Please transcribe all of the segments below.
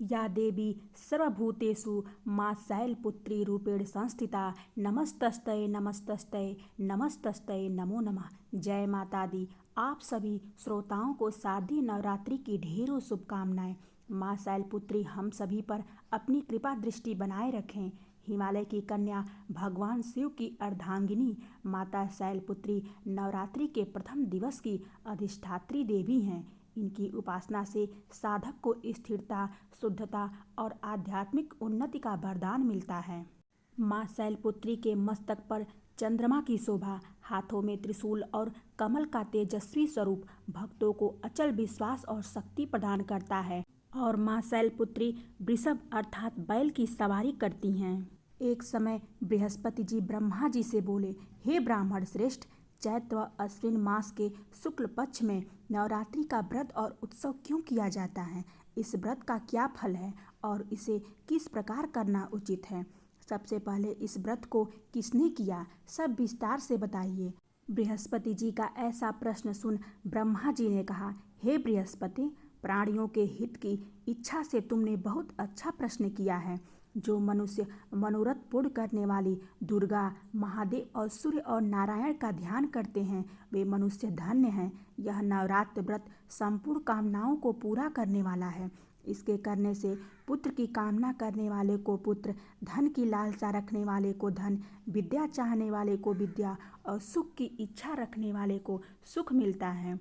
या देवी सर्वभूतेषु मां शैलपुत्री रूपेण संस्थिता नमस्तस्तये नमस्तस्तये नमस्तस्तये नमो नमः। जय माता दी। आप सभी श्रोताओं को शारदीय नवरात्रि की ढेरों शुभकामनाएं। मां शैलपुत्री हम सभी पर अपनी कृपा दृष्टि बनाए रखें। हिमालय की कन्या भगवान शिव की अर्धांगिनी माता शैलपुत्री नवरात्रि के प्रथम दिवस की अधिष्ठात्री देवी हैं। इनकी उपासना से साधक को स्थिरता, शुद्धता और आध्यात्मिक उन्नति का वरदान मिलता है। मां शैलपुत्री के मस्तक पर चंद्रमा की शोभा, हाथों में त्रिशूल और कमल का तेजस्वी स्वरूप भक्तों को अचल विश्वास और शक्ति प्रदान करता है। और मां शैलपुत्री वृषभ अर्थात बैल की सवारी करती हैं। एक समय बृहस्पति जी ब्रह्मा जी से बोले, हे ब्राह्मण श्रेष्ठ, चैत्र व अश्विन मास के शुक्ल पक्ष में नवरात्रि का व्रत और उत्सव क्यों किया जाता है? इस व्रत का क्या फल है और इसे किस प्रकार करना उचित है? सबसे पहले इस व्रत को किसने किया, सब विस्तार से बताइए। बृहस्पति जी का ऐसा प्रश्न सुन ब्रह्मा जी ने कहा, हे बृहस्पति, प्राणियों के हित की इच्छा से तुमने बहुत अच्छा प्रश्न किया है। जो मनुष्य मनोरथ पूर्ण करने वाली दुर्गा, महादेव और सूर्य और नारायण का ध्यान करते हैं वे मनुष्य धन्य हैं। यह नवरात्र व्रत संपूर्ण कामनाओं को पूरा करने वाला है। इसके करने से पुत्र की कामना करने वाले को पुत्र, धन की लालसा रखने वाले को धन, विद्या चाहने वाले को विद्या और सुख की इच्छा रखने वाले को सुख मिलता है।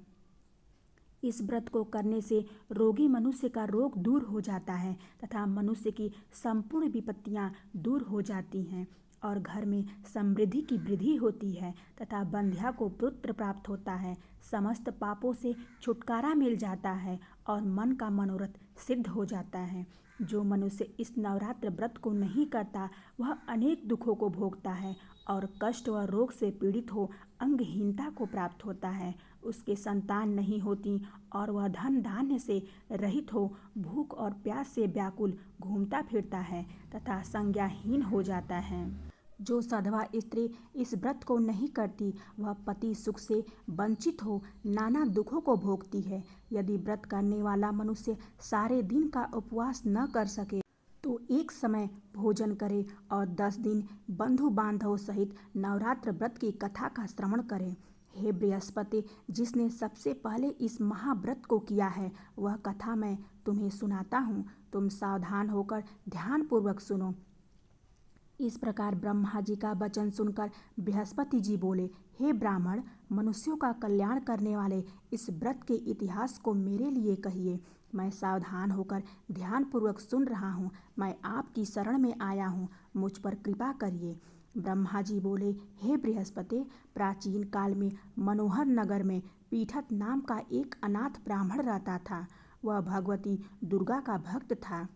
इस व्रत को करने से रोगी मनुष्य का रोग दूर हो जाता है तथा मनुष्य की संपूर्ण विपत्तियां दूर हो जाती हैं और घर में समृद्धि की वृद्धि होती है तथा बंध्या को पुत्र प्राप्त होता है। समस्त पापों से छुटकारा मिल जाता है और मन का मनोरथ सिद्ध हो जाता है। जो मनुष्य इस नवरात्र व्रत को नहीं करता वह अनेक दुखों को भोगता है और कष्ट व रोग से पीड़ित हो अंगहीनता को प्राप्त होता है। उसके संतान नहीं होती और वह धन धान्य से रहित हो भूख और प्यास से व्याकुल घूमता फिरता है तथा संज्ञाहीन हो जाता है। जो सधवा स्त्री इस व्रत को नहीं करती वह पति सुख से वंचित हो नाना दुखों को भोगती है। यदि व्रत करने वाला मनुष्य सारे दिन का उपवास न कर सके तो एक समय भोजन करे और 10 दिन बंधु बांधवों सहित नवरात्र व्रत की कथा का श्रवण करे। हे बृहस्पति, जिसने सबसे पहले इस महाव्रत को किया है वह कथा मैं तुम्हें सुनाता हूँ। तुम सावधान होकर ध्यानपूर्वक सुनो। इस प्रकार ब्रह्मा जी का वचन सुनकर बृहस्पति जी बोले, हे ब्राह्मण, मनुष्यों का कल्याण करने वाले इस व्रत के इतिहास को मेरे लिए कहिए। मैं सावधान होकर ध्यानपूर्वक सुन रहा हूँ। मैं आपकी शरण में आया हूँ, मुझ पर कृपा करिए। ब्रह्मा जी बोले, हे बृहस्पति, प्राचीन काल में मनोहर नगर में पीठत नाम का एक अनाथ ब्राह्मण रहता था। वह भगवती दुर्गा का भक्त था।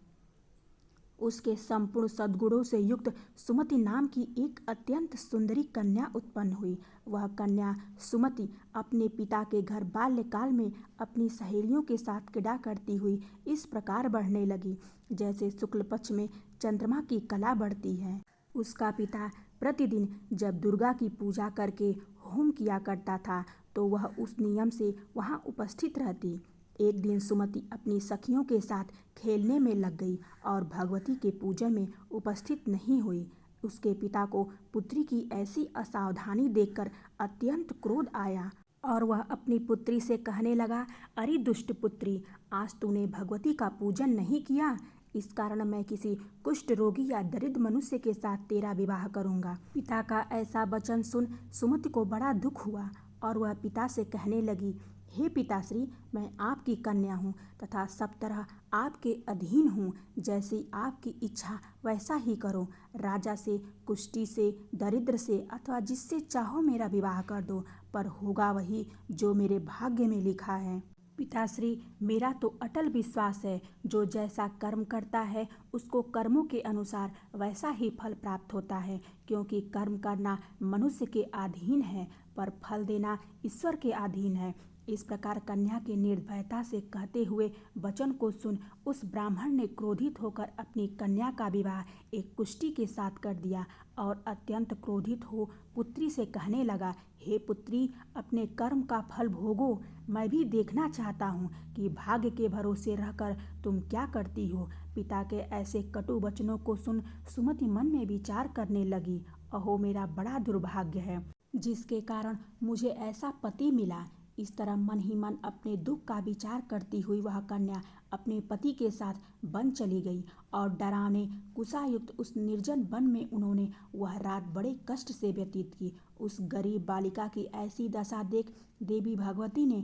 उसके संपूर्ण सद्गुणों से युक्त सुमति नाम की एक अत्यंत सुंदरी कन्या उत्पन्न हुई। वह कन्या सुमति अपने पिता के घर बाल्यकाल में अपनी सहेलियों के साथ क्रीड़ा करती हुई इस प्रकार बढ़ने लगी जैसे शुक्ल पक्ष में चंद्रमा की कला बढ़ती है। उसका पिता प्रतिदिन जब दुर्गा की पूजा करके होम किया करता था तो वह उस नियम से वहाँ उपस्थित रहती। एक दिन सुमति अपनी सखियों के साथ खेलने में लग गई और भगवती के पूजन में उपस्थित नहीं हुई। उसके पिता को पुत्री की ऐसी असावधानी देखकर अत्यंत क्रोध आया और वह अपनी पुत्री से कहने लगा, अरे दुष्ट पुत्री, आज तूने भगवती का पूजन नहीं किया, इस कारण मैं किसी कुष्ठ रोगी या दरिद्र मनुष्य के साथ तेरा विवाह करूंगा। पिता का ऐसा वचन सुन सुमति को बड़ा दुख हुआ और वह पिता से कहने लगी, हे पिताश्री, मैं आपकी कन्या हूँ तथा सब तरह आपके अधीन हूँ। जैसी आपकी इच्छा वैसा ही करो। राजा से, कुष्ठी से, दरिद्र से अथवा जिससे चाहो मेरा विवाह कर दो, पर होगा वही जो मेरे भाग्य में लिखा है। पिताश्री, मेरा तो अटल विश्वास है, जो जैसा कर्म करता है उसको कर्मों के अनुसार वैसा ही फल प्राप्त होता है, क्योंकि कर्म करना मनुष्य के अधीन है पर फल देना ईश्वर के अधीन है। इस प्रकार कन्या के निर्भयता से कहते हुए वचन को सुन उस ब्राह्मण ने क्रोधित होकर अपनी कन्या का विवाह एक कुष्टी के साथ कर दिया और अत्यंत क्रोधित हो पुत्री से कहने लगा, हे पुत्री, अपने कर्म का फल भोगो। मैं भी देखना चाहता हूँ कि भाग्य के भरोसे रहकर तुम क्या करती हो। पिता के ऐसे कटु वचनों को सुन सुमति मन में विचार करने लगी, अहो मेरा बड़ा दुर्भाग्य है जिसके कारण मुझे ऐसा पति मिला। इस तरह मन ही मन अपने दुख का विचार करती हुई वह कन्या अपने पति के साथ वन चली गई और डरावने कुशायुक्त उस निर्जन वन में उन्होंने वह रात बड़े कष्ट से व्यतीत की। उस गरीब बालिका की ऐसी दशा देख देवी भगवती ने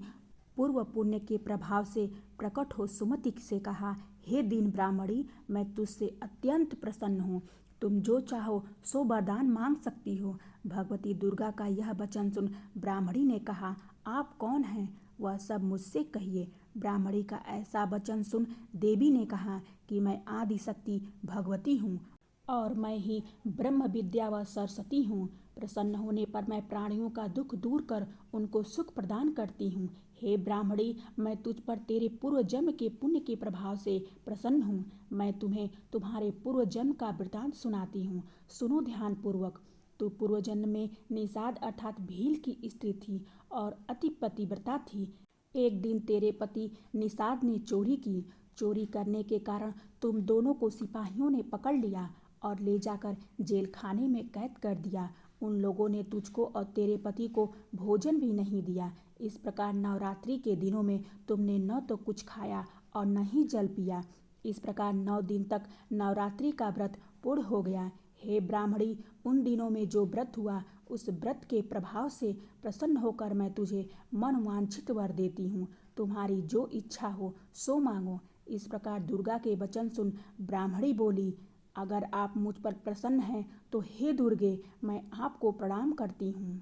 पूर्व पुण्य के प्रभाव से प्रकट हो सुमति से कहा, हे दीन ब्राह्मणी, मैं तुझसे अत्यंत प्रसन्न हूँ। तुम जो चाहो सो वरदान मांग सकती हो। भगवती दुर्गा का यह वचन सुन ब्राह्मणी ने कहा, आप कौन हैं? वह सब मुझसे कहिए। ब्राह्मणी का ऐसा वचन सुन देवी ने कहा कि मैं आदि शक्ति भगवती हूँ और मैं ही ब्रह्म विद्या व सरस्वती हूँ। प्रसन्न होने पर मैं प्राणियों का दुख दूर कर उनको सुख प्रदान करती हूँ। हे ब्राह्मणी, मैं तुझ पर तेरे पूर्व जन्म के पुण्य के प्रभाव से प्रसन्न हूँ। मैं तुम्हें तुम्हारे पूर्व जन्म का वृतांत सुनाती हूँ। सुनो ध्यान पूर्वक। तू पूर्व जन्म में निषाद अर्थात भील की स्त्री थी और अति पतिव्रता थी। एक दिन तेरे पति निषाद ने चोरी की। चोरी करने के कारण तुम दोनों को सिपाहियों ने पकड़ लिया और ले जाकर जेल खाने में कैद कर दिया। उन लोगों ने तुझको और तेरे पति को भोजन भी नहीं दिया। इस प्रकार नवरात्रि के दिनों में तुमने न तो कुछ खाया और न ही जल पिया। इस प्रकार 9 दिन तक नवरात्रि का व्रत पूर्ण हो गया। हे ब्राह्मणी, उन दिनों में जो व्रत हुआ उस व्रत के प्रभाव से प्रसन्न होकर मैं तुझे मनवांछित वर देती हूँ। तुम्हारी जो इच्छा हो सो मांगो। इस प्रकार दुर्गा के वचन सुन ब्राह्मणी बोली, अगर आप मुझ पर प्रसन्न हैं तो हे दुर्गे, मैं आपको प्रणाम करती हूँ।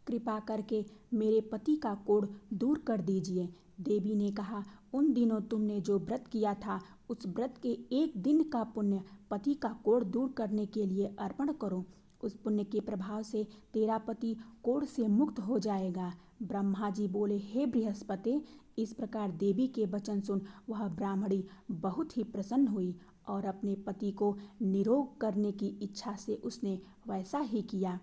कृपा करके मेरे पति का कोढ़ दूर कर दीजिए। देवी ने कहा, उन दिनों तुमने जो व्रत किया था उस व्रत के एक दिन का पुण्य पति का कोढ़ दूर करने के लिए अर्पण करो। उस पुण्य के प्रभाव से तेरा पति कोढ़ से मुक्त हो जाएगा। ब्रह्मा जी बोले, हे बृहस्पति। इस प्रकार देवी के वचन सुन वह ब्राह्मणी बहुत ही प्रसन्न हुई और अपने पति को निरोग करने की इच्छा से उसने वैसा ही किया।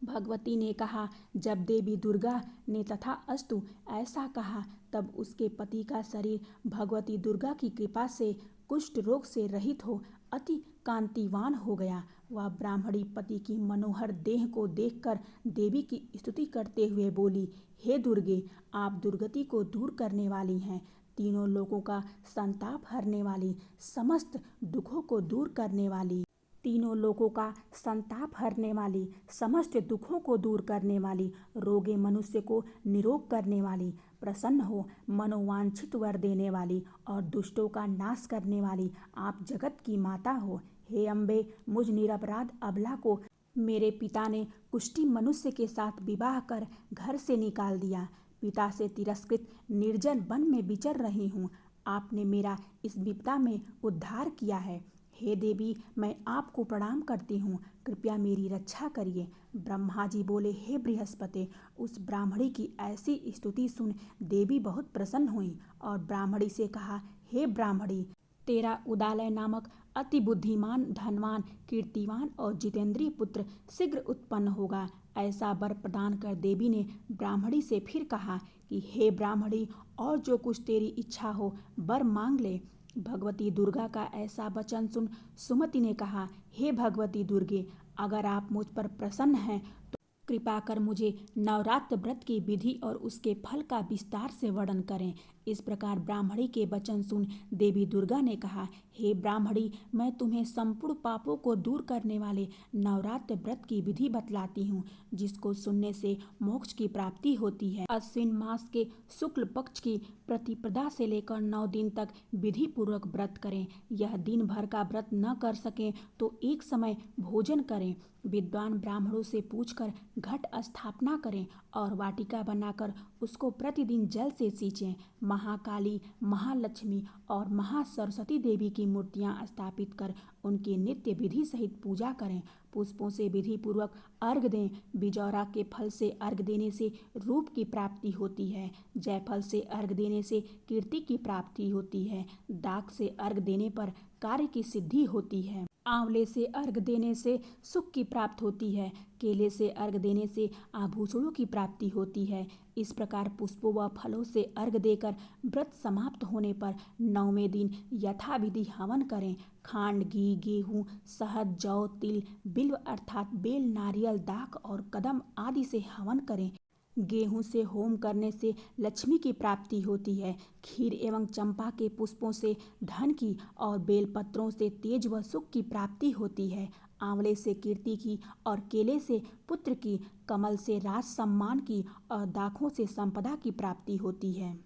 भगवती ने कहा, जब देवी दुर्गा ने तथा अस्तु ऐसा कहा तब उसके पति का शरीर भगवती दुर्गा की कृपा से कुष्ठ रोग से रहित हो अति कांतिवान हो गया। वह ब्राह्मणी पति की मनोहर देह को देखकर देवी की स्तुति करते हुए बोली, हे दुर्गे, आप दुर्गति को दूर करने वाली हैं, तीनों लोगों का संताप हरने वाली, समस्त दुखों को दूर करने वाली, तीनों लोगों का संताप हरने वाली, समस्त दुखों को दूर करने वाली, रोगे मनुष्य को निरोग करने वाली, प्रसन्न हो मनोवांछित वर देने वाली और दुष्टों का नाश करने वाली आप जगत की माता हो। हे अम्बे, मुझ निरपराध अबला को मेरे पिता ने कुष्ठी मनुष्य के साथ विवाह कर घर से निकाल दिया। पिता से तिरस्कृत निर्जन वन में विचर रही हूँ। आपने मेरा इस विपदा में उद्धार किया है। हे देवी, मैं आपको प्रणाम करती हूँ, कृपया मेरी रक्षा करिए। ब्रह्मा जी बोले, हे बृहस्पति। उस ब्राह्मणी की ऐसी स्तुति सुन देवी बहुत प्रसन्न हुई और ब्राह्मणी से कहा, हे ब्राह्मणी, तेरा उदालय नामक अति बुद्धिमान, धनवान, कीर्तिवान और जितेंद्रिय पुत्र शीघ्र उत्पन्न होगा। ऐसा वर प्रदान कर देवी ने ब्राह्मणी से फिर कहा कि हे ब्राह्मणी, और जो कुछ तेरी इच्छा हो वर मांग ले। भगवती दुर्गा का ऐसा वचन सुन सुमति ने कहा, हे भगवती दुर्गे, अगर आप मुझ पर प्रसन्न हैं तो कृपा कर मुझे नवरात्र व्रत की विधि और उसके फल का विस्तार से वर्णन करें। इस प्रकार ब्राह्मणी के वचन सुन देवी दुर्गा ने कहा, हे ब्राह्मणी, मैं तुम्हें संपूर्ण पापों को दूर करने वाले नवरात्र व्रत की विधि बतलाती हूँ, जिसको सुनने से मोक्ष की प्राप्ति होती है। अश्विन मास के शुक्ल पक्ष की प्रतिपदा से लेकर 9 दिन तक विधि पूर्वक व्रत करें। यह दिन भर का व्रत न कर सकें तो एक समय भोजन करें। विद्वान ब्राह्मणों से पूछकर घट स्थापना करें और वाटिका बनाकर उसको प्रतिदिन जल से सींचें। महाकाली, महालक्ष्मी और महासरस्वती देवी की मूर्तियां स्थापित कर उनकी नित्य विधि सहित पूजा करें। पुष्पों से विधि पूर्वक अर्घ दें। बिजौरा के फल से अर्घ देने से रूप की प्राप्ति होती है। जायफल से अर्घ देने से कीर्ति की प्राप्ति होती है। दाख से अर्घ देने पर कार्य की सिद्धि होती है। आंवले से अर्घ देने से सुख की प्राप्ति होती है। केले से अर्घ देने से आभूषणों की प्राप्ति होती है। इस प्रकार पुष्पों व फलों से अर्घ देकर व्रत समाप्त होने पर 9वें दिन यथाविधि हवन करें। खांड, घी, गेहूँ, शहद, जौ, तिल, बिल्व अर्थात बेल, नारियल, दाख और कदम आदि से हवन करें। गेहूं से होम करने से लक्ष्मी की प्राप्ति होती है। खीर एवं चंपा के पुष्पों से धन की और बेलपत्रों से तेज व सुख की प्राप्ति होती है। आंवले से कीर्ति की और केले से पुत्र की, कमल से राज सम्मान की और दाखों से संपदा की प्राप्ति होती है।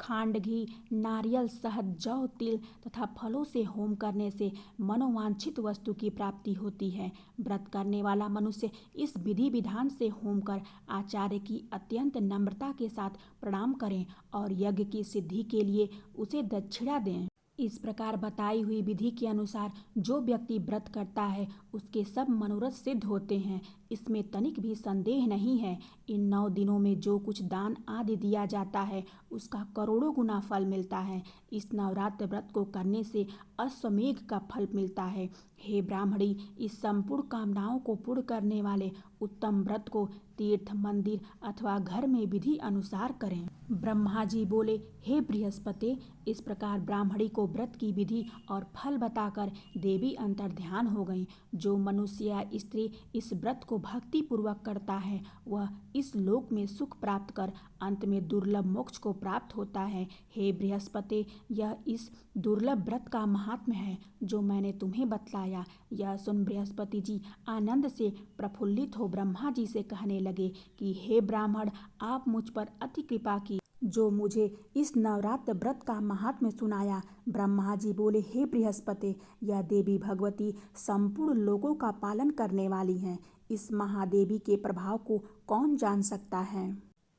खांड, घी, नारियल, शहद, जौ, तिल तथा फलों से होम करने से मनोवांछित वस्तु की प्राप्ति होती है। व्रत करने वाला मनुष्य इस विधि विधान से होम कर आचार्य की अत्यंत नम्रता के साथ प्रणाम करें और यज्ञ की सिद्धि के लिए उसे दक्षिणा दें। इस प्रकार बताई हुई विधि के अनुसार जो व्यक्ति व्रत करता है उसके सब मनोरथ सिद्ध होते हैं। इसमें तनिक भी संदेह नहीं है। इन 9 दिनों में जो कुछ दान आदि दिया जाता है उसका करोड़ों गुना फल मिलता है। इस नवरात्र व्रत को करने से अश्वमेघ का फल मिलता है। हे ब्राह्मणी, इस संपूर्ण कामनाओं को पूर्ण करने वाले उत्तम व्रत को तीर्थ, मंदिर अथवा घर में विधि अनुसार करें। ब्रह्मा जी बोले, हे बृहस्पति, इस प्रकार ब्राह्मणी को व्रत की विधि और फल बताकर देवी अंतर्ध्यान हो गईं। जो मनुष्य या स्त्री इस व्रत को भक्ति पूर्वक करता है वह इस लोक में सुख प्राप्त कर अंत में दुर्लभ मोक्ष को प्राप्त होता है। हे बृहस्पति, यह इस दुर्लभ व्रत का महात्म्य है जो मैंने तुम्हें बतलाया। यह सुन बृहस्पति जी आनंद से प्रफुल्लित हो ब्रह्मा जी से कहने लगे कि हे ब्राह्मण, आप मुझ पर अति कृपा की जो मुझे इस नवरात्र व्रत का महात्म्य सुनाया। ब्रह्मा जी बोले, हे बृहस्पति, यह देवी भगवती संपूर्ण लोगों का पालन करने वाली हैं। इस महादेवी के प्रभाव को कौन जान सकता है।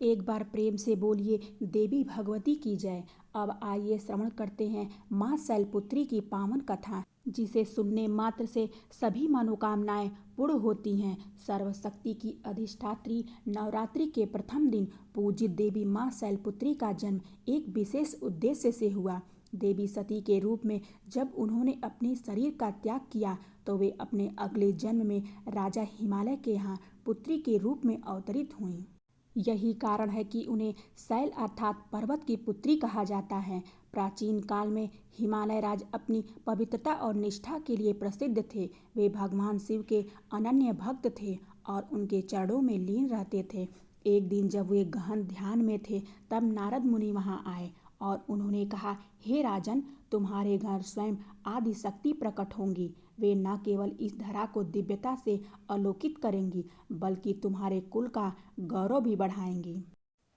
एक बार प्रेम से बोलिए, देवी भगवती की जय। अब आइए श्रवण करते हैं माँ शैलपुत्री की पावन कथा, जिसे सुनने मात्र से सभी मनोकामनाएं पूर्ण होती हैं। सर्वशक्ति की अधिष्ठात्री नवरात्रि के प्रथम दिन पूजित देवी माँ शैलपुत्री का जन्म एक विशेष उद्देश्य से हुआ। देवी सती के रूप में जब उन्होंने अपने शरीर का त्याग किया तो वे अपने अगले जन्म में राजा हिमालय के यहाँ पुत्री के रूप में अवतरित हुईं। यही कारण है कि उन्हें शैल अर्थात पर्वत की पुत्री कहा जाता है। प्राचीन काल में हिमालय राज अपनी पवित्रता और निष्ठा के लिए प्रसिद्ध थे। वे भगवान शिव के अनन्य भक्त थे और उनके चरणों में लीन रहते थे। एक दिन जब वे गहन ध्यान में थे तब नारद मुनि वहां आए और उन्होंने कहा, हे राजन, तुम्हारे घर स्वयं आदि शक्ति प्रकट होंगी। वे न केवल इस धरा को दिव्यता से अलौकित करेंगी बल्कि तुम्हारे कुल का गौरव भी बढ़ाएंगी।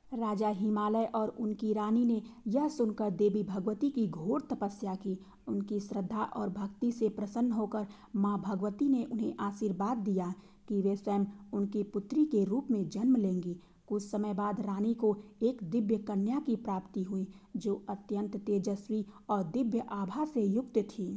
राजा हिमालय और उनकी रानी ने यह सुनकर देवी भगवती की घोर तपस्या की। उनकी श्रद्धा और भक्ति से प्रसन्न होकर माँ भगवती ने उन्हें आशीर्वाद दिया कि वे स्वयं उनकी पुत्री के रूप में जन्म लेंगी। कुछ समय बाद रानी को एक दिव्य कन्या की प्राप्ति हुई जो अत्यंत तेजस्वी और दिव्य आभा से युक्त थी।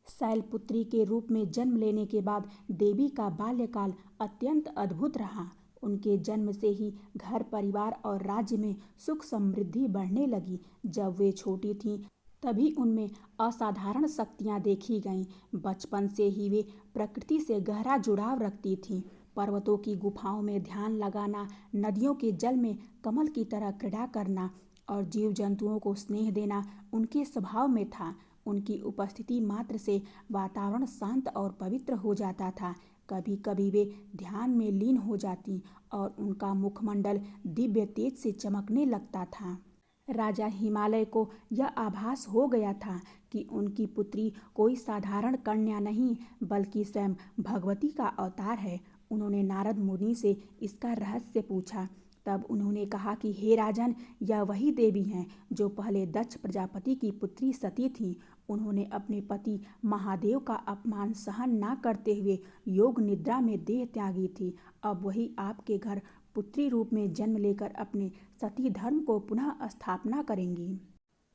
शैलपुत्री के रूप में जन्म लेने के बाद देवी का बाल्यकाल अत्यंत अद्भुत रहा। उनके जन्म से ही घर, परिवार और राज्य में सुख समृद्धि बढ़ने लगी। जब वे छोटी थीं तभी उनमें असाधारण शक्तियां देखी गईं। बचपन से ही वे प्रकृति से गहरा जुड़ाव रखती थीं। पर्वतों की गुफाओं में ध्यान लगाना, नदियों के जल में कमल की तरह क्रीड़ा करना और जीव जंतुओं को स्नेह देना उनके स्वभाव में था। उनकी उपस्थिति मात्र से वातावरण शांत और पवित्र हो जाता था। कभी कभी वे ध्यान में लीन हो जाती और उनका मुखमंडल दिव्य तेज से चमकने लगता था। राजा हिमालय को यह आभास हो गया था कि उनकी पुत्री कोई साधारण कन्या नहीं बल्कि स्वयं भगवती का अवतार है। उन्होंने नारद मुनि से इसका रहस्य पूछा। तब उन्होंने कहा कि हे राजन, यह वही देवी हैं जो पहले दक्ष प्रजापति की पुत्री सती थीं। उन्होंने अपने पति महादेव का अपमान सहन न करते हुए योग निद्रा में देह त्यागी थी। अब वही आपके घर पुत्री रूप में जन्म लेकर अपने सती धर्म को पुनः स्थापना करेंगी।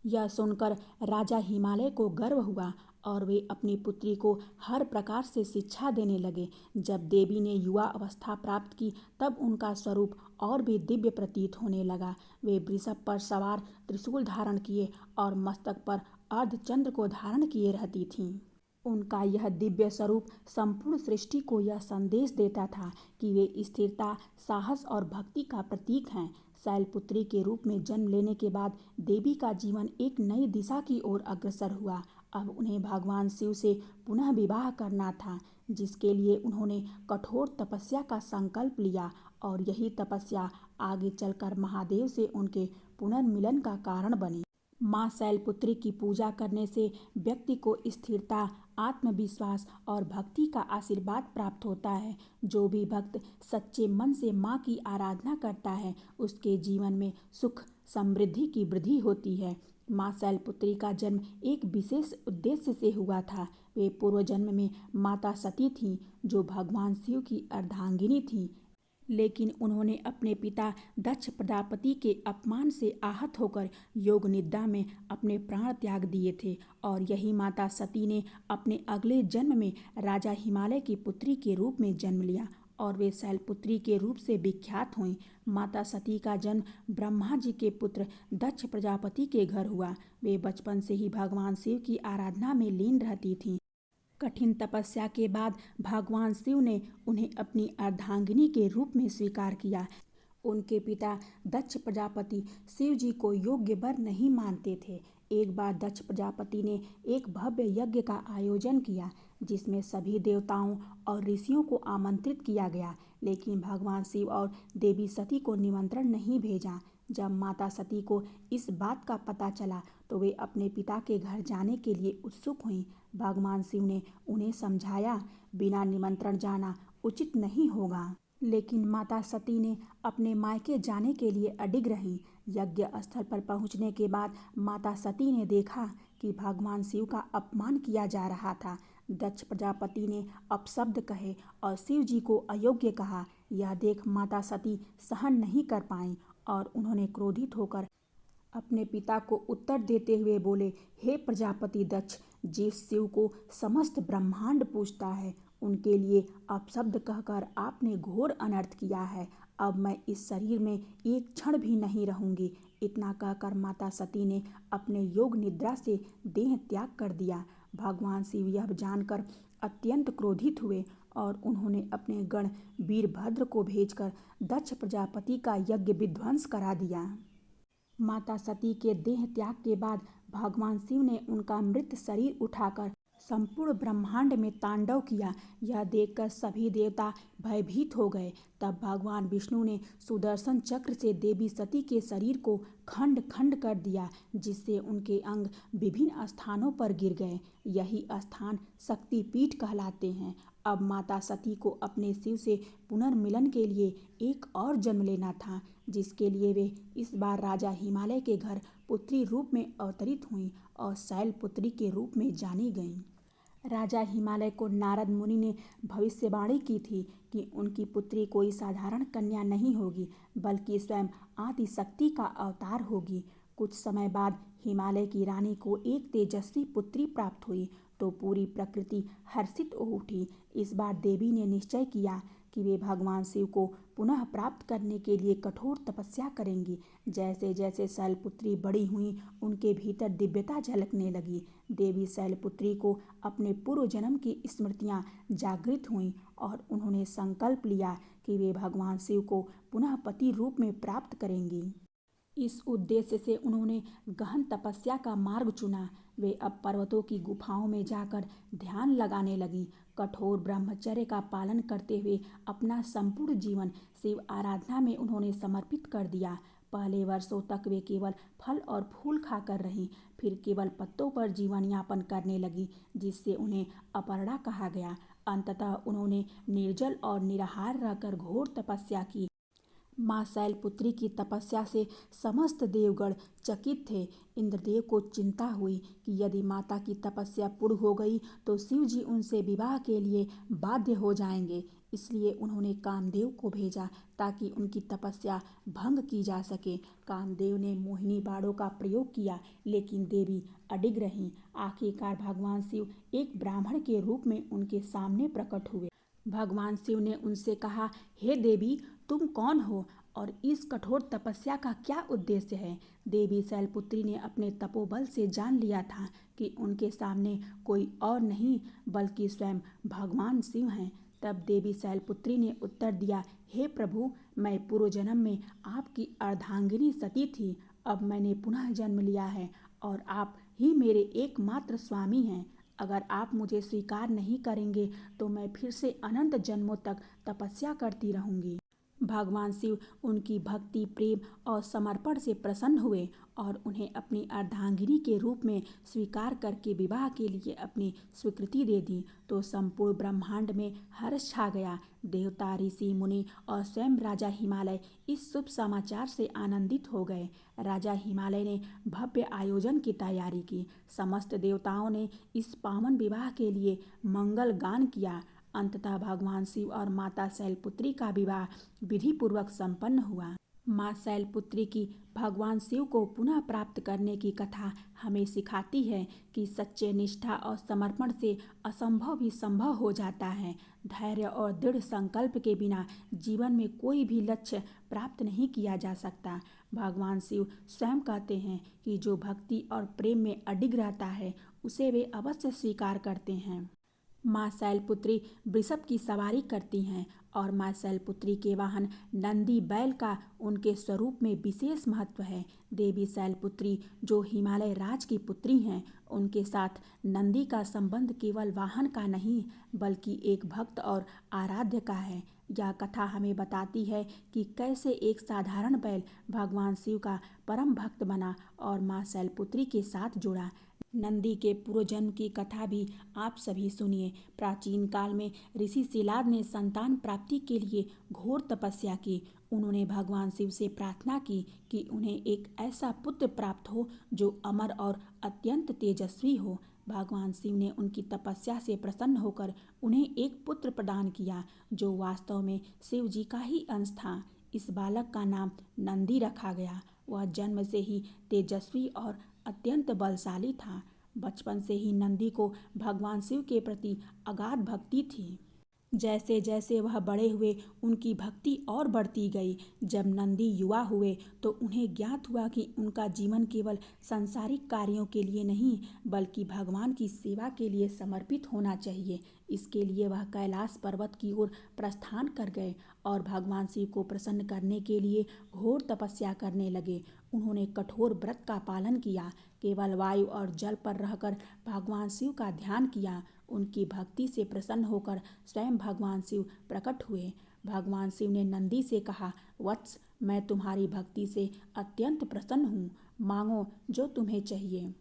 यह सुनकर राजा हिमालय को गर्व हुआ और वे अपनी पुत्री को हर प्रकार से शिक्षा देने लगे। जब देवी ने युवा अवस्था प्राप्त की तब उनका स्वरूप और भी दिव्य प्रतीत होने लगा। वे वृषभ पर सवार त्रिशूल धारण किए और मस्तक पर अर्धचंद्र को धारण किए रहती थीं। उनका यह दिव्य स्वरूप संपूर्ण सृष्टि को यह संदेश देता था कि वे स्थिरता, साहस और भक्ति का प्रतीक हैं। शैलपुत्री के रूप में जन्म लेने के बाद देवी का जीवन एक नई दिशा की ओर अग्रसर हुआ। अब उन्हें भगवान शिव से पुनः विवाह करना था, जिसके लिए उन्होंने कठोर तपस्या का संकल्प लिया और यही तपस्या आगे चलकर महादेव से उनके पुनर्मिलन का कारण बनी। माँ शैलपुत्री की पूजा करने से व्यक्ति को स्थिरता, आत्मविश्वास और भक्ति का आशीर्वाद प्राप्त होता है। जो भी भक्त सच्चे मन से माँ की आराधना करता है उसके जीवन में सुख समृद्धि की वृद्धि होती है। माँ शैलपुत्री का जन्म एक विशेष उद्देश्य से हुआ था। वे पूर्व जन्म में माता सती थीं, जो भगवान शिव की अर्धांगिनी थीं। लेकिन उन्होंने अपने पिता दक्ष प्रजापति के अपमान से आहत होकर योग निद्रा में अपने प्राण त्याग दिए थे और यही माता सती ने अपने अगले जन्म में राजा हिमालय की पुत्री के रूप में जन्म लिया और वे शैलपुत्री के रूप से विख्यात हुईं। माता सती का जन्म ब्रह्मा जी के पुत्र दक्ष प्रजापति के घर हुआ। वे बचपन से ही भगवान शिव की आराधना में लीन रहती थीं। कठिन तपस्या के बाद भगवान शिव ने उन्हें अपनी अर्धांगिनी के रूप में स्वीकार किया। उनके पिता दक्ष प्रजापति शिव जी को योग्य वर नहीं मानते थे। एक बार दक्ष प्रजापति ने एक भव्य यज्ञ का आयोजन किया, जिसमें सभी देवताओं और ऋषियों को आमंत्रित किया गया, लेकिन भगवान शिव और देवी सती को निमंत्रण नहीं भेजा। जब माता सती को इस बात का पता चला तो वे अपने पिता के घर जाने के लिए उत्सुक हुईं। भगवान शिव ने उन्हें समझाया, बिना निमंत्रण जाना उचित नहीं होगा। लेकिन माता सती ने अपने मायके जाने के लिए अडिग रहीं। यज्ञ स्थल पर पहुंचने के बाद माता सती ने देखा कि भगवान शिव का अपमान किया जा रहा था। दक्ष प्रजापति ने अपशब्द कहे और शिव जी को अयोग्य कहा। यह देख माता सती सहन नहीं कर पाईं और उन्होंने क्रोधित होकर अपने पिता को उत्तर देते हुए बोले, हे प्रजापति दक्ष, जिस शिव को समस्त ब्रह्मांड पूजता है उनके लिए अपशब्द कहकर आपने घोर अनर्थ किया है। अब मैं इस शरीर में एक क्षण भी नहीं रहूंगी। इतना कहकर माता सती ने अपने योग निद्रा से देह त्याग कर दिया। भगवान शिव यह जानकर अत्यंत क्रोधित हुए और उन्होंने अपने गण वीरभद्र को भेजकर दक्ष प्रजापति का यज्ञ विध्वंस करा दिया। माता सती के देह त्याग के बाद भगवान शिव ने उनका मृत शरीर उठाकर संपूर्ण ब्रह्मांड में तांडव किया। यह देखकर सभी देवता भयभीत हो गए। तब भगवान विष्णु ने सुदर्शन चक्र से देवी सती के शरीर को खंड खंड कर दिया, जिससे उनके अंग विभिन्न स्थानों पर गिर गए। यही स्थान शक्तिपीठ कहलाते हैं। अब माता सती को अपने शिव से पुनर्मिलन के लिए एक और जन्म लेना था, जिसके लिए वे इस बार राजा हिमालय के घर पुत्री रूप में अवतरित हुईं और शैलपुत्री के रूप में जानी गईं। राजा हिमालय को नारद मुनि ने भविष्यवाणी की थी कि उनकी पुत्री कोई साधारण कन्या नहीं होगी, बल्कि स्वयं आदिशक्ति का अवतार होगी। कुछ समय बाद हिमालय की रानी को एक तेजस्वी पुत्री प्राप्त हुई तो पूरी प्रकृति हर्षित हो उठी। इस बार देवी ने निश्चय किया कि वे भगवान शिव को पुनः प्राप्त करने के लिए कठोर तपस्या करेंगी। जैसे जैसे शैलपुत्री बड़ी हुई, उनके भीतर दिव्यता झलकने लगी। देवी शैलपुत्री को अपने पूर्व जन्म की स्मृतियां जागृत हुईं और उन्होंने संकल्प लिया कि वे भगवान शिव को पुनः पति रूप में प्राप्त करेंगी। इस उद्देश्य से उन्होंने गहन तपस्या का मार्ग चुना। वे अब पर्वतों की गुफाओं में जाकर ध्यान लगाने लगी। कठोर ब्रह्मचर्य का पालन करते हुए अपना संपूर्ण जीवन शिव आराधना में उन्होंने समर्पित कर दिया। पहले वर्षों तक वे केवल फल और फूल खाकर रहीं, फिर केवल पत्तों पर जीवन यापन करने लगी, जिससे उन्हें अपर्णा कहा गया। अंततः उन्होंने निर्जल और निराहार रहकर घोर तपस्या की। माँ शैलपुत्री की तपस्या से समस्त देवगण चकित थे। इंद्रदेव को चिंता हुई कि यदि माता की तपस्या पूर्ण हो गई तो शिव जी उनसे विवाह के लिए बाध्य हो जाएंगे। इसलिए उन्होंने कामदेव को भेजा ताकि उनकी तपस्या भंग की जा सके। कामदेव ने मोहिनी बाणों का प्रयोग किया, लेकिन देवी अडिग रहीं। आखिरकार भगवान शिव एक ब्राह्मण के रूप में उनके सामने प्रकट हुए। भगवान शिव ने उनसे कहा, हे देवी, तुम कौन हो और इस कठोर तपस्या का क्या उद्देश्य है? देवी शैलपुत्री ने अपने तपोबल से जान लिया था कि उनके सामने कोई और नहीं बल्कि स्वयं भगवान शिव हैं। तब देवी शैलपुत्री ने उत्तर दिया, हे प्रभु, मैं पूर्व जन्म में आपकी अर्धांगिनी सती थी। अब मैंने पुनः जन्म लिया है और आप ही मेरे एकमात्र स्वामी हैं। अगर आप मुझे स्वीकार नहीं करेंगे तो मैं फिर से अनंत जन्मों तक तपस्या करती रहूंगी। भगवान शिव उनकी भक्ति, प्रेम और समर्पण से प्रसन्न हुए और उन्हें अपनी अर्धांगिनी के रूप में स्वीकार करके विवाह के लिए अपनी स्वीकृति दे दी। तो संपूर्ण ब्रह्मांड में हर्ष छा गया। देवता, ऋषि, मुनि और स्वयं राजा हिमालय इस शुभ समाचार से आनंदित हो गए। राजा हिमालय ने भव्य आयोजन की तैयारी की। समस्त देवताओं ने इस पावन विवाह के लिए मंगल गान किया। अंततः भगवान शिव और माता शैलपुत्री का विवाह विधि पूर्वक संपन्न हुआ। माँ शैलपुत्री की भगवान शिव को पुनः प्राप्त करने की कथा हमें सिखाती है कि सच्चे निष्ठा और समर्पण से असंभव भी संभव हो जाता है। धैर्य और दृढ़ संकल्प के बिना जीवन में कोई भी लक्ष्य प्राप्त नहीं किया जा सकता। भगवान शिव स्वयं कहते हैं कि जो भक्ति और प्रेम में अडिग रहता है उसे वे अवश्य स्वीकार करते हैं। माँ शैलपुत्री वृषभ की सवारी करती हैं और माँ शैलपुत्री के वाहन नंदी बैल का उनके स्वरूप में विशेष महत्व है। देवी शैलपुत्री जो हिमालय राज की पुत्री हैं, उनके साथ नंदी का संबंध केवल वाहन का नहीं बल्कि एक भक्त और आराध्य का है। यह कथा हमें बताती है कि कैसे एक साधारण बैल भगवान शिव का परम भक्त बना और माँ शैलपुत्री के साथ जुड़ा। नंदी के पूर्व जन्म की कथा भी आप सभी सुनिए। प्राचीन काल में ऋषि शिलाद ने संतान प्राप्ति के लिए घोर तपस्या की। उन्होंने भगवान शिव से प्रार्थना की कि उन्हें एक ऐसा पुत्र प्राप्त हो जो अमर और अत्यंत तेजस्वी हो। भगवान शिव ने उनकी तपस्या से प्रसन्न होकर उन्हें एक पुत्र प्रदान किया जो वास्तव में शिव जी का ही अंश था। इस बालक का नाम नंदी रखा गया। वह जन्म से ही तेजस्वी और अत्यंत बलशाली था। बचपन से ही नंदी को भगवान शिव के प्रति अगाध भक्ति थी। जैसे जैसे वह बड़े हुए उनकी भक्ति और बढ़ती गई। जब नंदी युवा हुए तो उन्हें ज्ञात हुआ कि उनका जीवन केवल सांसारिक कार्यों के लिए नहीं बल्कि भगवान की सेवा के लिए समर्पित होना चाहिए। इसके लिए वह कैलाश पर्वत की ओर प्रस्थान कर गए और भगवान शिव को प्रसन्न करने के लिए घोर तपस्या करने लगे। उन्होंने कठोर व्रत का पालन किया, केवल वायु और जल पर रहकर भगवान शिव का ध्यान किया। उनकी भक्ति से प्रसन्न होकर स्वयं भगवान शिव प्रकट हुए। भगवान शिव ने नंदी से कहा, वत्स, मैं तुम्हारी भक्ति से अत्यंत प्रसन्न हूँ, मांगो जो तुम्हें चाहिए।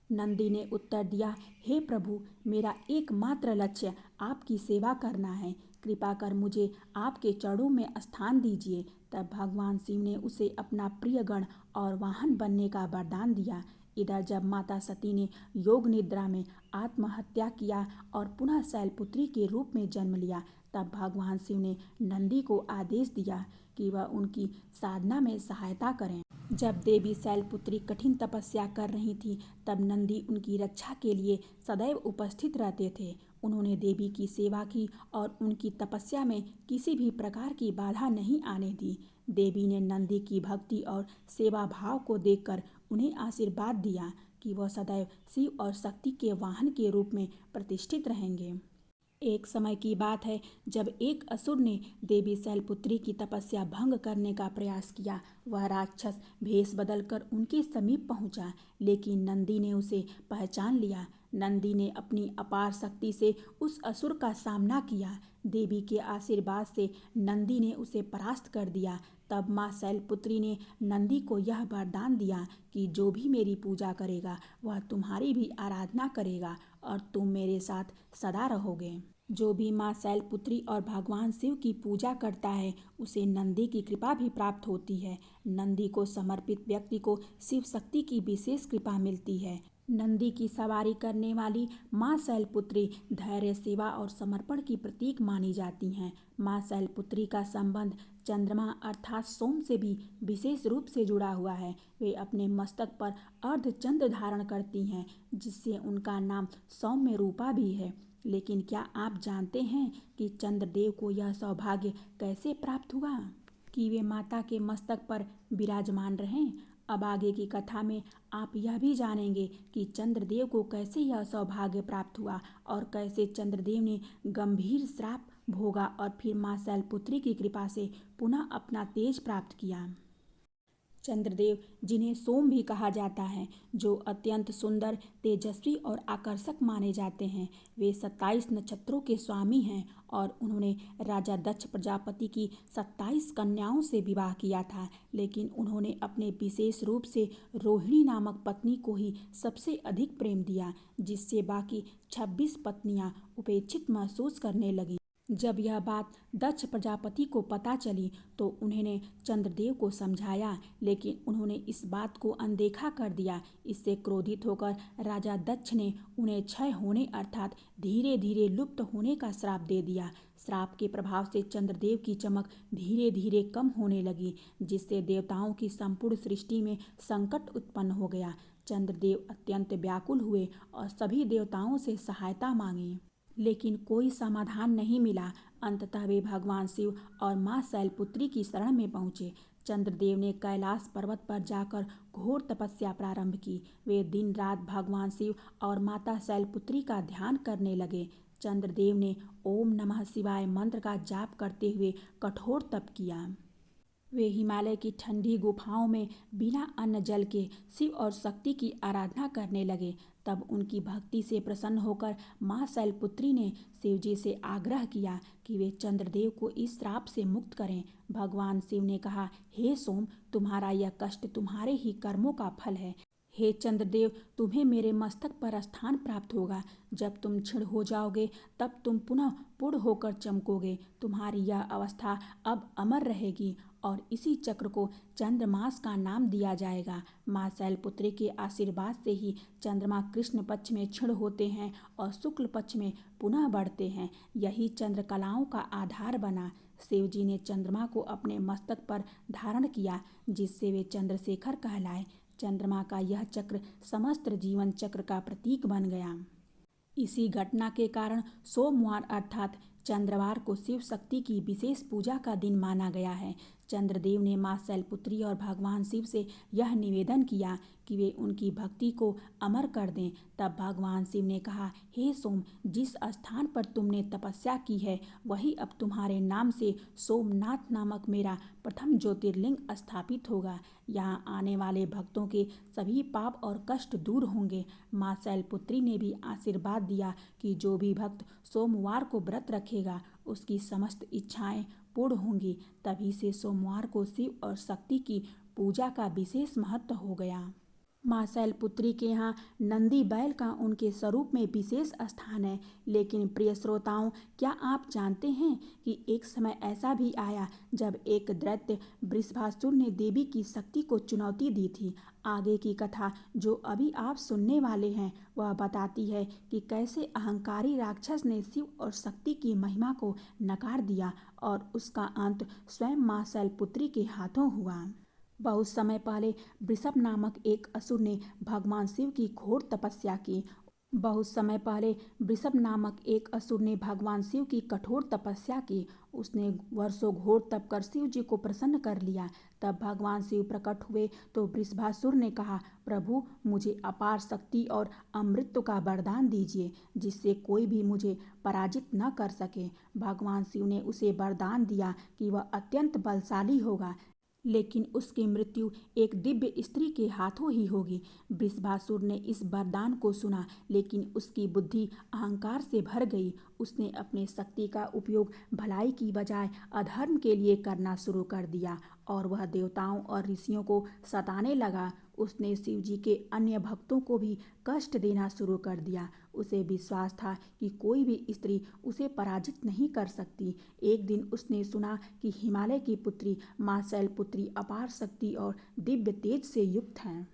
नंदी ने उत्तर दिया, हे प्रभु, मेरा एकमात्र लक्ष्य आपकी सेवा करना है। कृपा कर मुझे आपके चरणों में स्थान दीजिए। तब भगवान शिव ने उसे अपना प्रिय गण और वाहन बनने का वरदान दिया। इधर जब माता सती ने योग निद्रा में आत्महत्या किया और पुनः शैलपुत्री के रूप में जन्म लिया, तब भगवान शिव ने नंदी को आदेश दिया कि वह उनकी साधना में सहायता करें। जब देवी शैलपुत्री कठिन तपस्या कर रही थी तब नंदी उनकी रक्षा के लिए सदैव उपस्थित रहते थे। उन्होंने देवी की सेवा की और उनकी तपस्या में किसी भी प्रकार की बाधा नहीं आने दी। देवी ने नंदी की भक्ति और सेवा भाव को देखकर उन्हें आशीर्वाद दिया कि वह सदैव शिव और शक्ति के वाहन के रूप में प्रतिष्ठित रहेंगे। एक समय की बात है जब एक असुर ने देवी शैलपुत्री की तपस्या भंग करने का प्रयास किया। वह राक्षस भेष बदलकर उनके समीप पहुंचा, लेकिन नंदी ने उसे पहचान लिया। नंदी ने अपनी अपार शक्ति से उस असुर का सामना किया। देवी के आशीर्वाद से नंदी ने उसे परास्त कर दिया। तब माँ शैलपुत्री ने नंदी को यह वरदान दिया कि जो भी मेरी पूजा करेगा वह तुम्हारी भी आराधना करेगा और तुम मेरे साथ सदा रहोगे। जो भी माँ शैलपुत्री और भगवान शिव की पूजा करता है उसे नंदी की कृपा भी प्राप्त होती है। नंदी को समर्पित व्यक्ति को शिव शक्ति की विशेष कृपा मिलती है। नंदी की सवारी करने वाली माँ शैलपुत्री धैर्य, सेवा और समर्पण की प्रतीक मानी जाती हैं। माँ शैलपुत्री का संबंध चंद्रमा अर्थात सोम से भी विशेष रूप से जुड़ा हुआ है। वे अपने मस्तक पर अर्धचंद्र धारण करती हैं, जिससे उनका नाम सौम्य रूपा भी है। लेकिन क्या आप जानते हैं कि चंद्रदेव को यह सौभाग्य कैसे प्राप्त हुआ कि वे माता के मस्तक पर विराजमान रहें? अब आगे की कथा में आप यह भी जानेंगे कि चंद्रदेव को कैसे यह सौभाग्य प्राप्त हुआ और कैसे चंद्रदेव ने गंभीर श्राप भोगा और फिर माँ शैलपुत्री की कृपा से पुनः अपना तेज प्राप्त किया। चंद्रदेव, जिन्हें सोम भी कहा जाता है, जो अत्यंत सुंदर, तेजस्वी और आकर्षक माने जाते हैं, वे 27 नक्षत्रों के स्वामी हैं और उन्होंने राजा दक्ष प्रजापति की 27 कन्याओं से विवाह किया था। लेकिन उन्होंने अपने विशेष रूप से रोहिणी नामक पत्नी को ही सबसे अधिक प्रेम दिया, जिससे बाकी 26 पत्नियां उपेक्षित महसूस करने लगीं। जब यह बात दक्ष प्रजापति को पता चली तो उन्होंने चंद्रदेव को समझाया, लेकिन उन्होंने इस बात को अनदेखा कर दिया। इससे क्रोधित होकर राजा दक्ष ने उन्हें क्षय होने अर्थात धीरे धीरे लुप्त होने का श्राप दे दिया। श्राप के प्रभाव से चंद्रदेव की चमक धीरे धीरे कम होने लगी, जिससे देवताओं की संपूर्ण सृष्टि में संकट उत्पन्न हो गया। चंद्रदेव अत्यंत व्याकुल हुए और सभी देवताओं से सहायता मांगी, लेकिन कोई समाधान नहीं मिला। अंततः वे भगवान शिव और माँ शैलपुत्री की शरण में पहुँचे। चंद्रदेव ने कैलाश पर्वत पर जाकर घोर तपस्या प्रारंभ की। वे दिन रात भगवान शिव और माता शैलपुत्री का ध्यान करने लगे। चंद्रदेव ने ओम नमः शिवाय मंत्र का जाप करते हुए कठोर तप किया। वे हिमालय की ठंडी गुफाओं में बिना अन्न जल के शिव और शक्ति की आराधना करने लगे। तब उनकी भक्ति से प्रसन्न होकर माँ शैलपुत्री ने शिवजी से आग्रह किया कि वे चंद्रदेव को इस श्राप से मुक्त करें। भगवान शिव ने कहा, हे सोम, तुम्हारा यह कष्ट तुम्हारे ही कर्मों का फल है। हे चंद्रदेव, तुम्हें मेरे मस्तक पर स्थान प्राप्त होगा। जब तुम क्षीण हो जाओगे तब तुम पुनः पूर्ण होकर चमकोगे। तुम्हारी यह अवस्था अब अमर रहेगी और इसी चक्र को चंद्रमास का नाम दिया जाएगा। माँ शैलपुत्री के आशीर्वाद से ही चंद्रमा कृष्ण पक्ष में क्षीण होते हैं और शुक्ल पक्ष में पुनः बढ़ते हैं। यही चंद्रकलाओं का आधार बना। शिवजी ने चंद्रमा को अपने मस्तक पर धारण किया, जिससे वे चंद्रशेखर कहलाए। चंद्रमा का यह चक्र समस्त जीवन चक्र का प्रतीक बन गया। इसी घटना के कारण सोमवार अर्थात चंद्रवार को शिव शक्ति की विशेष पूजा का दिन माना गया है। चंद्रदेव ने माँ शैलपुत्री और भगवान शिव से यह निवेदन किया कि वे उनकी भक्ति को अमर कर दें। तब भगवान शिव ने कहा, हे सोम, जिस स्थान पर तुमने तपस्या की है वही अब तुम्हारे नाम से सोमनाथ नामक मेरा प्रथम ज्योतिर्लिंग स्थापित होगा। यहाँ आने वाले भक्तों के सभी पाप और कष्ट दूर होंगे। माँ शैलपुत्री ने भी आशीर्वाद दिया कि जो भी भक्त सोमवार को व्रत रखेगा उसकी समस्त इच्छाएं पूर्ण होंगी। तभी से सोमवार को शिव और शक्ति की पूजा का विशेष महत्व हो गया। माँ शैलपुत्री के यहाँ नंदी बैल का उनके स्वरूप में विशेष स्थान है। लेकिन प्रिय श्रोताओं, क्या आप जानते हैं कि एक समय ऐसा भी आया जब एक दैत्य वृषभासुर ने देवी की शक्ति को चुनौती दी थी। आगे की कथा जो अभी आप सुनने वाले हैं वह बताती है कि कैसे अहंकारी राक्षस ने शिव और शक्ति की महिमा को नकार दिया और उसका अंत स्वयं माँ शैलपुत्री के हाथों हुआ। बहुत समय पहले वृषभ नामक एक असुर ने भगवान शिव की घोर तपस्या की। बहुत समय पहले वृषभ नामक एक असुर ने भगवान शिव की कठोर तपस्या की। उसने वर्षों घोर तप कर शिव जी को प्रसन्न कर लिया। तब भगवान शिव प्रकट हुए तो वृषभासुर ने कहा, प्रभु, मुझे अपार शक्ति और अमृत का वरदान दीजिए, जिससे कोई भी मुझे पराजित न कर सके। भगवान शिव ने उसे वरदान दिया कि वह अत्यंत बलशाली होगा, लेकिन उसकी मृत्यु एक दिव्य स्त्री के हाथों ही होगी। वृषभासुर ने इस वरदान को सुना, लेकिन उसकी बुद्धि अहंकार से भर गई। उसने अपने शक्ति का उपयोग भलाई की बजाय अधर्म के लिए करना शुरू कर दिया और वह देवताओं और ऋषियों को सताने लगा। उसने शिव जी के अन्य भक्तों को भी कष्ट देना शुरू कर दिया। उसे विश्वास था कि कोई भी स्त्री उसे पराजित नहीं कर सकती। एक दिन उसने सुना कि हिमालय की पुत्री माँ शैलपुत्री अपार शक्ति और दिव्य तेज से युक्त हैं।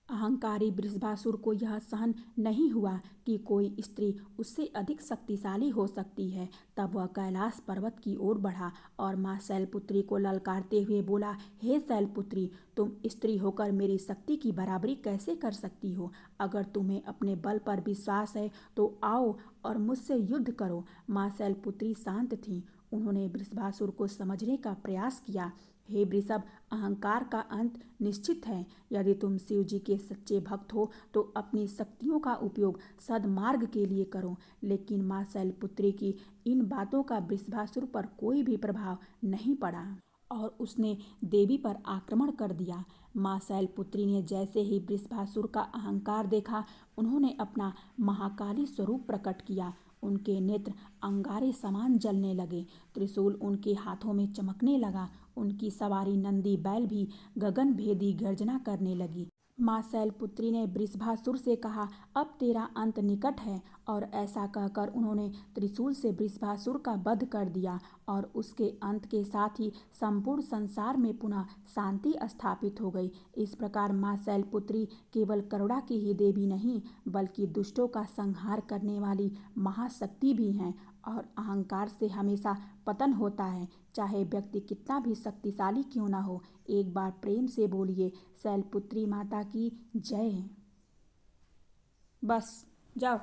अहंकारी वृषभासुर को यह सहन नहीं हुआ कि कोई स्त्री उससे अधिक शक्तिशाली हो सकती है। तब वह कैलाश पर्वत की ओर बढ़ा और माँ शैलपुत्री को ललकारते हुए बोला, हे शैलपुत्री, तुम स्त्री होकर मेरी शक्ति की बराबरी कैसे कर सकती हो? अगर तुम्हें अपने बल पर विश्वास है तो आओ और मुझसे युद्ध करो। माँ शैलपुत्री शांत थीं। उन्होंने वृषभासुर को समझने का प्रयास किया। हे वृषभ, अहंकार का अंत निश्चित है। यदि तुम शिव जी के सच्चे भक्त हो तो अपनी शक्तियों का उपयोग सद्मार्ग के लिए करो। लेकिन माँ शैलपुत्री की इन बातों का वृषभासुर पर कोई भी प्रभाव नहीं पड़ा और उसने देवी पर आक्रमण कर दिया। माँ शैलपुत्री ने जैसे ही वृषभासुर का अहंकार देखा, उन्होंने अपना महाकाली स्वरूप प्रकट किया। उनके नेत्र अंगारे समान जलने लगे। त्रिशूल उनके हाथों में चमकने लगा। उनकी सवारी नंदी बैल भी गगनभेदी गर्जना करने लगी। माँ शैलपुत्री ने वृषभासुर से कहा, अब तेरा अंत निकट है। और ऐसा कहकर उन्होंने त्रिशूल से वृषभासुर का वध कर दिया और उसके अंत के साथ ही संपूर्ण संसार में पुनः शांति स्थापित हो गई। इस प्रकार माँ शैलपुत्री केवल करुणा की ही देवी नहीं, बल्कि दुष्टों का संहार करने वाली महाशक्ति भी हैं। और अहंकार से हमेशा पतन होता है, चाहे व्यक्ति कितना भी शक्तिशाली क्यों ना हो। एक बार प्रेम से बोलिए, शैलपुत्री माता की जय। बस जाओ।